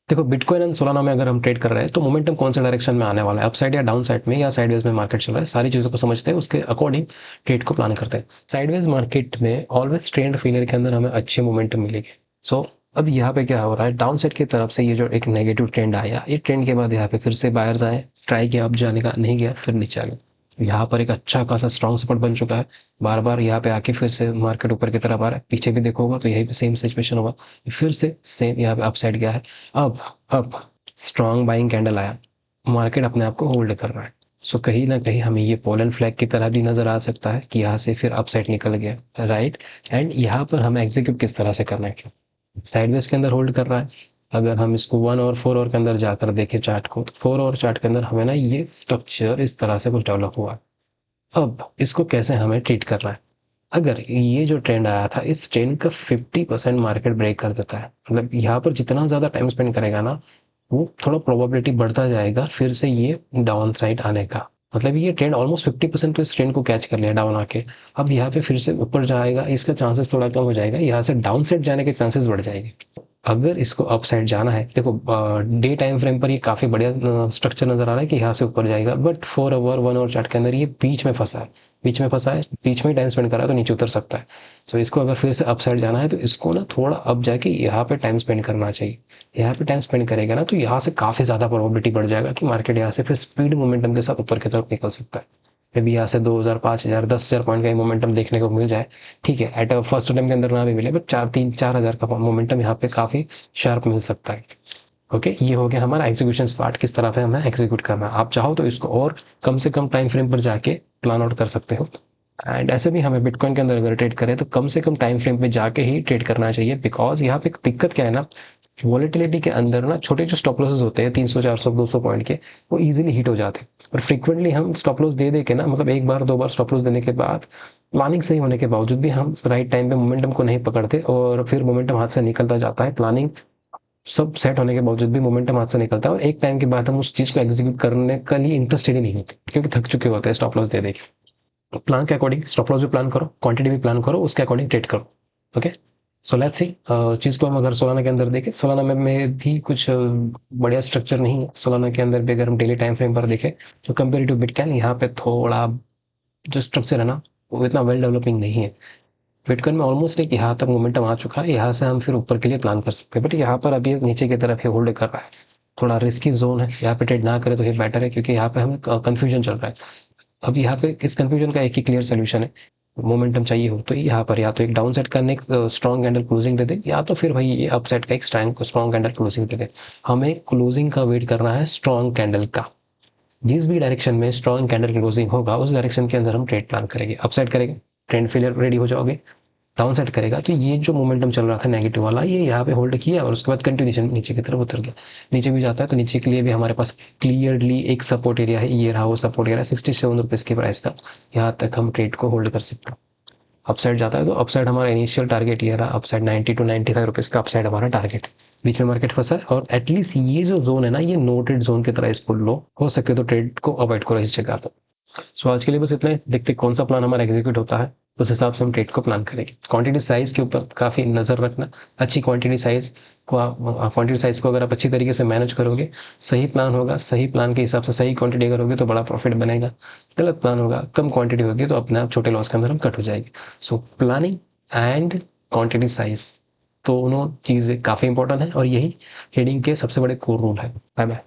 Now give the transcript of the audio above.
देखो bitcoin and Solana में अगर हम ट्रेड कर रहे हैं तो मोमेंटम कौन से डायरेक्शन में आने वाला है, अपसाइड या डाउन साइड में या साइडवेज में मार्केट चल रहा है, सारी चीज़ों को समझते हैं, उसके अकॉर्डिंग ट्रेड को प्लान करते हैं। साइडवेज मार्केट में ऑलवेज ट्रेंड फेलियर के अंदर हमें अच्छी मोमेंटम मिलेगी। सो अब यहाँ पे क्या हो रहा है, डाउन साइड की तरफ से ये जो एक नेगेटिव ट्रेंड आया, ये ट्रेंड के बाद यहाँ पे फिर से बायर्स आए, ट्राई किया अप जाने का, नहीं गया, फिर नीचे आ गया। यहाँ पर एक अच्छा खासा स्ट्रॉन्ग सपोर्ट बन चुका है, बार बार यहाँ पे आके फिर से मार्केट ऊपर की तरफ आ रहा है। पीछे भी देखोगा तो यही पे सेम सिचुएशन होगा, फिर से सेम यहाँ पे अप साइड गया है। अब स्ट्रॉन्ग बाइंग कैंडल आया, मार्केट अपने आप को होल्ड कर रहा है। सो कहीं ना कहीं हमें ये पोलन फ्लैग की तरह भी नजर आ सकता है कि यहाँ से फिर अपसाइड निकल गया, राइट। एंड यहाँ पर हमें एग्जीक्यूट किस तरह से करना है, साइडवेज के अंदर होल्ड कर रहा है। अगर हम इसको 1 और 4 और के अंदर जाकर देखें चार्ट को, तो 4 और चार्ट के अंदर हमें ना ये स्ट्रक्चर इस तरह से कुछ डेवलप हुआ है। अब इसको कैसे हमें ट्रीट करना है, अगर ये जो ट्रेंड आया था, इस ट्रेंड का 50% मार्केट ब्रेक कर देता है, मतलब यहाँ पर जितना ज़्यादा टाइम स्पेंड करेगा ना, वो थोड़ा प्रोबेबिलिटी बढ़ता जाएगा फिर से ये डाउन साइड आने का। मतलब ये ट्रेंड ऑलमोस्ट 50% तो इस ट्रेंड को कैच कर लिया डाउन आके। अब यहाँ पे फिर से ऊपर जाएगा, इसका चांसेस थोड़ा कम हो जाएगा, यहाँ से डाउन साइड जाने के चांसेस बढ़ जाएंगे। अगर इसको अप साइड जाना है, देखो डे टाइम फ्रेम पर ये काफ़ी बढ़िया स्ट्रक्चर नज़र आ रहा है कि यहाँ से ऊपर जाएगा, बट 4 आवर 1 आवर चार्ट के अंदर ये बीच में फंसा है, बीच में टाइम स्पेंड कर रहा है, तो नीचे उतर सकता है। तो इसको अगर फिर से अप साइड जाना है तो इसको ना थोड़ा अप जाके यहाँ पे टाइम स्पेंड करना चाहिए। यहाँ पे टाइम स्पेंड करेगा ना तो यहाँ से काफ़ी ज़्यादा प्रोबेबिलिटी बढ़ जाएगा कि मार्केट यहाँ से फिर स्पीड मोमेंटम के साथ ऊपर की तरफ निकल सकता है। मे यहाँ से 2,000 5,000 10,000 पॉइंट का मोमेंटम देखने को मिल जाए, ठीक है, एट फर्स्ट टाइम के अंदर ना भी मिले, बट 4,000 का मोमेंटम यहाँ पे काफ़ी शार्प मिल सकता है। ओके, ये हो गया हमारा एग्जीक्यूशन पार्ट, किस तरह से हमें एग्जीक्यूट करना है। आप चाहो तो इसको और कम से कम टाइम फ्रेम पर जाके प्लान आउट कर सकते हो। एंड ऐसे भी हमें बिटकॉइन के अंदर अगर ट्रेड करें तो कम से कम टाइम फ्रेम पे जाके ही ट्रेड करना चाहिए, बिकॉज यहाँ पे एक दिक्कत क्या है ना, वॉलेटिलिटी के अंदर ना छोटे जो स्टॉप लॉसेस होते हैं 300 400 200 पॉइंट के, वो इजीली हिट हो जाते हैं। और फ्रीक्वेंटली हम स्टॉप लॉस दे के ना, मतलब एक बार दो बार स्टॉप लॉस देने के बाद प्लानिंग सही होने के बावजूद भी हम राइट टाइम पे मोमेंटम को नहीं पकड़ते, और फिर मोमेंटम हाथ से निकलता जाता है। प्लानिंग सब सेट होने के बावजूद भी मोमेंटम हाथ से निकलता है, और एक टाइम के बाद हम उस चीज को एग्जीक्यूट करने के लिए इंटरेस्टेड ही नहीं होते, क्योंकि थक चुके होते हैं स्टॉप लॉस दे के। प्लान के अकॉर्डिंग स्टॉप लॉस भी प्लान करो, क्वांटिटी भी प्लान करो, उसके अकॉर्डिंग ट्रेड करो। ओके, सो लेट्स सी चीज़ को हम अगर सोलाना के अंदर देखें, सोलाना में भी कुछ बढ़िया स्ट्रक्चर नहीं है। सोलाना के अंदर भी अगर हम डेली टाइम फ्रेम पर देखें तो कंपेयर टू बिटकॉइन यहाँ पे थोड़ा जो स्ट्रक्चर है ना, वो इतना वेल डेवलपिंग नहीं है। बिटकॉइन में ऑलमोस्ट एक यहाँ तक मोमेंटम आ चुका है, यहाँ से हम फिर ऊपर के लिए प्लान कर सकते हैं, बट यहाँ पर अभी नीचे की तरफ ही होल्ड कर रहा है। थोड़ा रिस्की जोन है, यहाँ पे ट्रेड ना करें तो ये बेटर है, क्योंकि यहाँ पे हमें कंफ्यूजन चल रहा है। अब यहाँ पे इस कंफ्यूजन का एक ही क्लियर सोल्यूशन है, मोमेंटम चाहिए हो तो यहाँ पर या तो एक डाउन साइड का एक स्ट्रॉन्ग कैंडल क्लोजिंग दे दे, या तो फिर भाई ये अप साइड का एक स्ट्रॉन्ग कैंडल क्लोजिंग दे दे। हमें क्लोजिंग का वेट करना है, स्ट्रॉन्ग कैंडल का। जिस भी डायरेक्शन में स्ट्रॉन्ग कैंडल क्लोजिंग होगा उस डायरेक्शन के अंदर हम ट्रेड प्लान करेंगे। अप साइड करेगा, ट्रेंड फेलियर रेडी हो जाओगे। डाउन साइड करेगा तो ये जो मोमेंटम चल रहा था नेगेटिव वाला, ये यहाँ पे होल्ड किया और उसके बाद कंटिन्यूशन नीचे की तरफ उतर गया। नीचे भी जाता है तो नीचे के लिए भी हमारे पास क्लियरली एक सपोर्ट एरिया है, ये रहा वो सपोर्ट एरिया 67 रुपीज के प्राइस का, यहाँ तक हम ट्रेड को होल्ड कर सकते हैं। अपसाइड जाता है तो अपसाइड हमारा इनिशियल टारगेट ये रहा, अपसाइड 90 to 95 रुपीज का अपसाइड हमारा टारगेट। बीच में मार्केट फंसा है, और एटलीस्ट ये जो जोन है ना, ये नोटेड जोन की तरह इसको लो, हो सके तो ट्रेड को अवॉइड करो इस जगह पर। सो आज के लिए बस इतना ही, देखते कौन सा प्लान हमारा एग्जीक्यूट होता है, उस हिसाब से हम ट्रेड को प्लान करेंगे। क्वांटिटी साइज के ऊपर काफ़ी नज़र रखना, अच्छी क्वांटिटी साइज को अगर आप अच्छी तरीके से मैनेज करोगे, सही प्लान होगा, सही प्लान के हिसाब से सही क्वांटिटी करोगे तो बड़ा प्रॉफिट बनेगा। गलत प्लान होगा, कम क्वांटिटी होगी, तो अपने आप छोटे लॉस के अंदर हम कट हो जाएंगे। So planning and quantity size दोनों चीज़ें काफ़ी इंपॉर्टेंट है, और यही ट्रेडिंग के सबसे बड़े कोर रूल है। Bye bye.